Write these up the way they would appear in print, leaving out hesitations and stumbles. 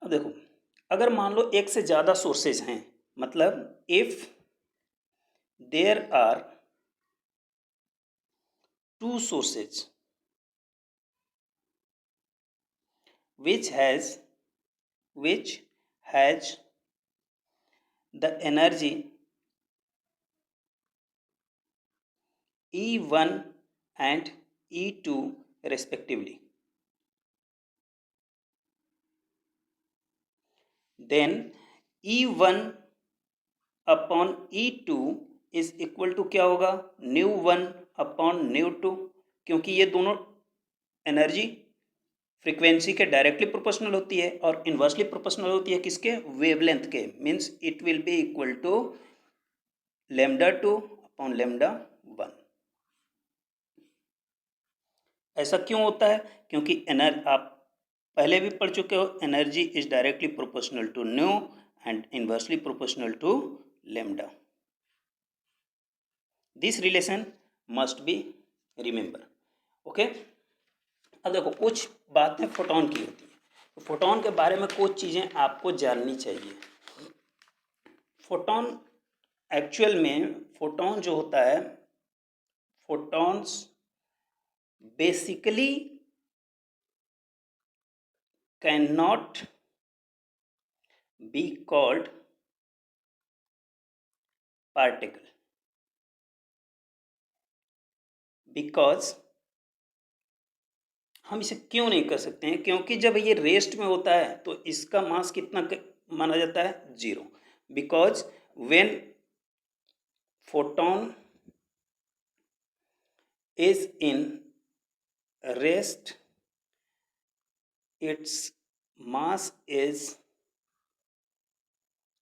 अब देखो, अगर मान लो एक से ज़्यादा सोर्सेज हैं, मतलब if there are two sources which has which has the energy E1 and E2 respectively, then E1 upon E2 is equal to क्या होगा, nu one upon nu two, क्योंकि ये दोनों एनर्जी फ्रीक्वेंसी के डायरेक्टली प्रोपोर्शनल होती है और inversely proportional होती है किसके, वेवलेंथ के। Means it will be equal to lambda two upon lambda one. ऐसा क्यों होता है, क्योंकि आप पहले भी पढ़ चुके हो, energy is directly proportional to nu and inversely proportional to lambda. This relation must be remember. Okay, अब देखो कुछ बातें फोटोन की होती है, तो फोटोन के बारे में कुछ चीज़ें आपको जाननी चाहिए। फोटोन एक्चुअल में, फोटोन जो होता है, photons basically can not be called particle because, हम इसे क्यों नहीं कर सकते हैं, क्योंकि जब ये रेस्ट में होता है तो इसका मास कितना माना जाता है, zero. Because when photon is in rest its mass is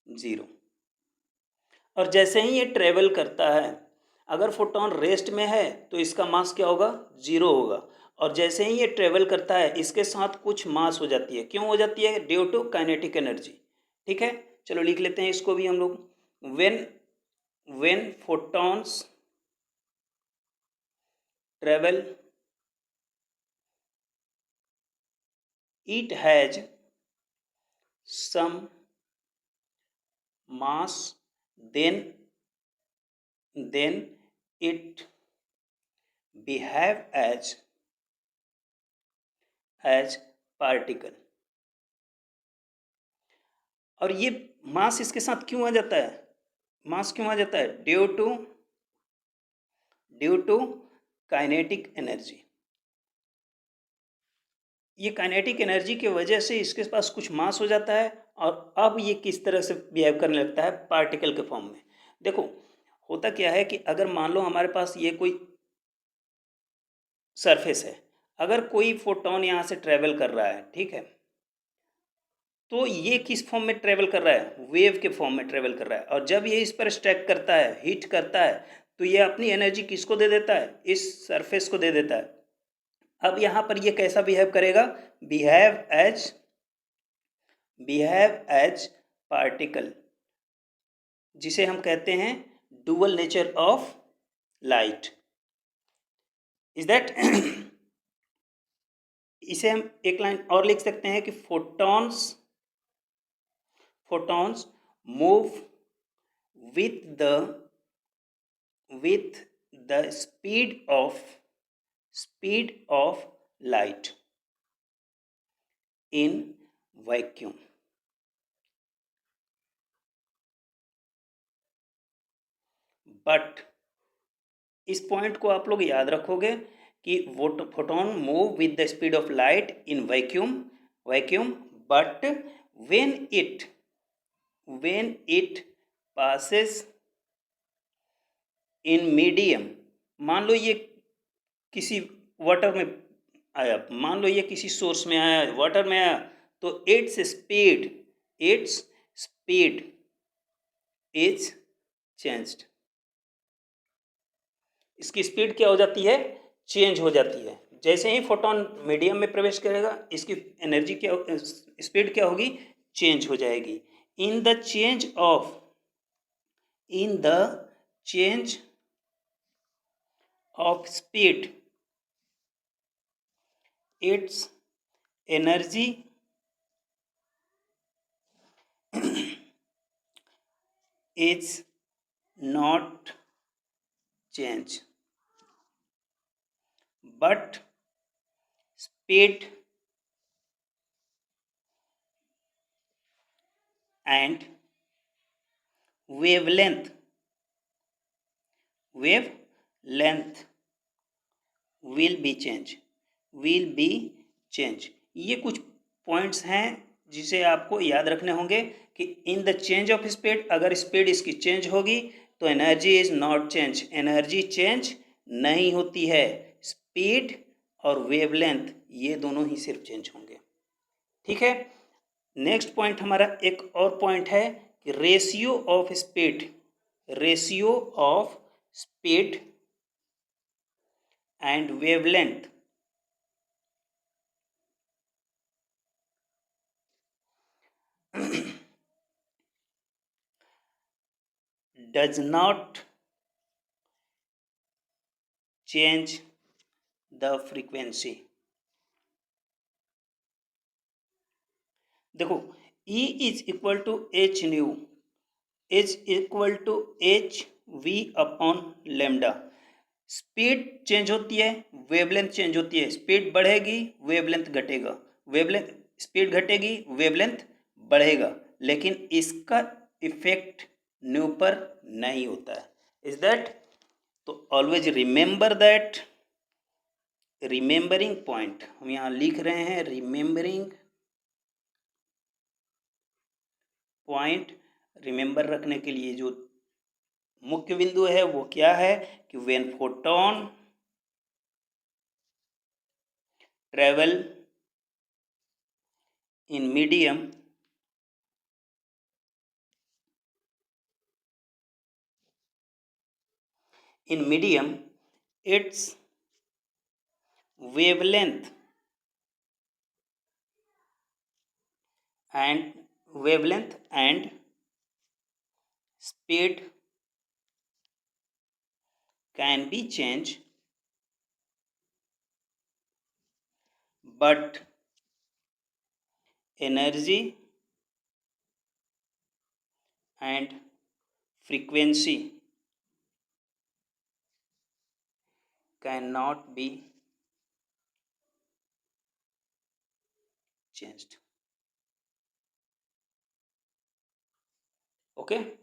zero. और जैसे ही ये ट्रेवल करता है, अगर फोटोन रेस्ट में है तो इसका मास क्या होगा, जीरो होगा। और जैसे ही ये ट्रेवल करता है इसके साथ कुछ मास हो जाती है। क्यों हो जाती है, ड्यू टू काइनेटिक एनर्जी। ठीक है, चलो लिख लेते हैं इसको भी हम लोग। When photons travel it has some mass, then it behave as particle। और ये मास इसके साथ क्यों आ जाता है, मास क्यों आ जाता है, ड्यू टू काइनेटिक एनर्जी। ये काइनेटिक एनर्जी की वजह से इसके पास कुछ मास हो जाता है और अब ये किस तरह से बिहेव करने लगता है, पार्टिकल के फॉर्म में। देखो होता क्या है कि अगर मान लो हमारे पास ये कोई सरफेस है, अगर कोई फोटोन यहाँ से ट्रेवल कर रहा है, ठीक है, तो ये किस फॉर्म में ट्रेवल कर रहा है, वेव के फॉर्म में ट्रेवल कर रहा है। और जब ये इस पर स्ट्रैक करता है, हिट करता है, तो ये अपनी एनर्जी किसको दे देता है, इस सरफेस को दे देता है। अब यहाँ पर ये कैसा बिहेव करेगा, बिहेव एज पार्टिकल, जिसे हम कहते हैं dual nature of light. Is that इसे हम एक लाइन और लिख सकते हैं कि photons move with the speed of light in vacuum। But इस पॉइंट को आप लोग याद रखोगे कि photon move with the speed of light in vacuum, but when it passes in medium, मान लो ये किसी वाटर में आया, मान लो ये किसी सोर्स में आया, वाटर में आया, तो इट्स स्पीड इज चेंज्ड। इसकी स्पीड क्या हो जाती है, चेंज हो जाती है। जैसे ही फोटोन मीडियम में प्रवेश करेगा, इसकी एनर्जी क्या, स्पीड क्या होगी, चेंज हो जाएगी। In the change of speed, its energy is not change, but speed and wavelength wavelength will be change। ये कुछ पॉइंट्स हैं जिसे आपको याद रखने होंगे कि in the change of speed, अगर स्पीड इसकी चेंज होगी तो energy is not change, energy change नहीं होती है। स्पीड और वेवलेंथ ये दोनों ही सिर्फ चेंज होंगे। ठीक है, नेक्स्ट पॉइंट हमारा एक और पॉइंट है कि ratio of speed and wavelength does not change the frequency। देखो, E is equal to H nu is equal to H V upon lambda. Speed change होती है, वेवलेंथ चेंज होती है। स्पीड बढ़ेगी, वेवलेंथ घटेगा, वेवलेंथ स्पीड घटेगी, wavelength बढ़ेगा, लेकिन इसका इफेक्ट न्यू पर नहीं होता है। Is that? तो always remember that. Remembering point हम यहां लिख रहे हैं, रिमेंबरिंग पॉइंट। रिमेंबर रखने के लिए जो मुख्य बिंदु है वो क्या है कि when photon travel in medium its wavelength and speed can be changed, but energy and frequency cannot be changed। okay,